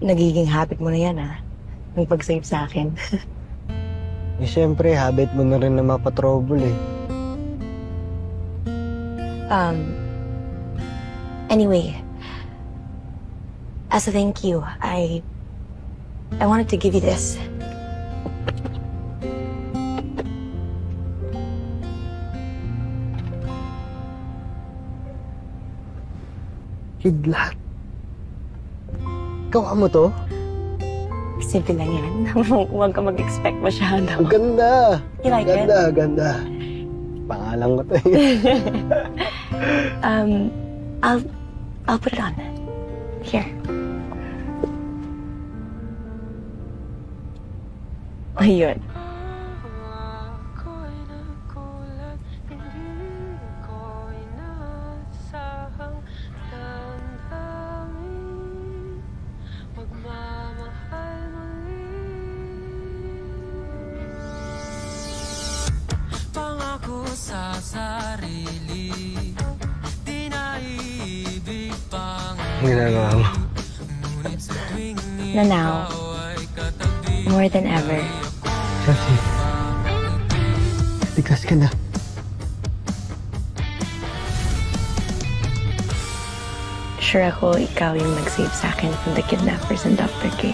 nagiging habit mo na yan, yung pag-save sa akin. Eh, syempre, habit mo na rin na mapatrouble eh. Anyway, as a thank you, I wanted to give you this. Kidlat. Gawa mo to? Simple lang yan. Huwag ka mag-expect masyado. Ang ganda! You like it? Ganda, ganda. Pangalan ko to eh. I'll put it on. Here. Ayun. Sa sarili, di naibig pang Ang ginagawa mo. Na now, more than ever, Chelsea, tigas ka na. sure ako ikaw yung nag-save sa akin from the kidnappers and Dr. K.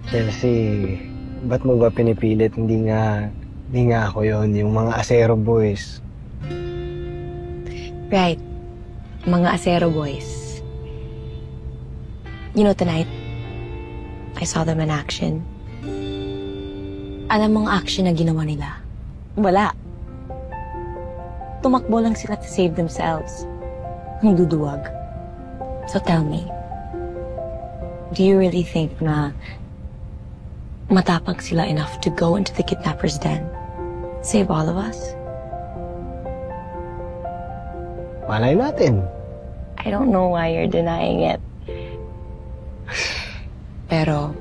Chelsea, ba't mo ba pinipilit? Hindi nga ako yon, yung mga Asero boys. Right. Mga Asero boys. You know, tonight, I saw them in action. Alam mong action na ginawa nila? Wala. Tumakbo lang sila to save themselves. Ang duduwag. So tell me, do you really think na matapag sila enough to go into the kidnapper's den? Save all of us? Malay natin. I don't know why you're denying it. Pero,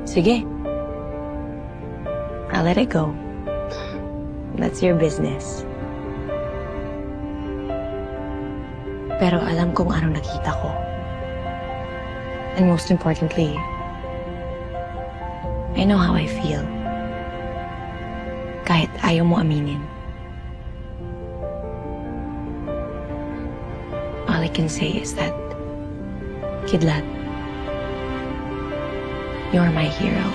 sige. I'll let it go. That's your business. Pero alam kong ano nakita ko. And most importantly, I know how I feel. Kahit ayaw mo aminin. All I can say is that, Kidlat, you're my hero.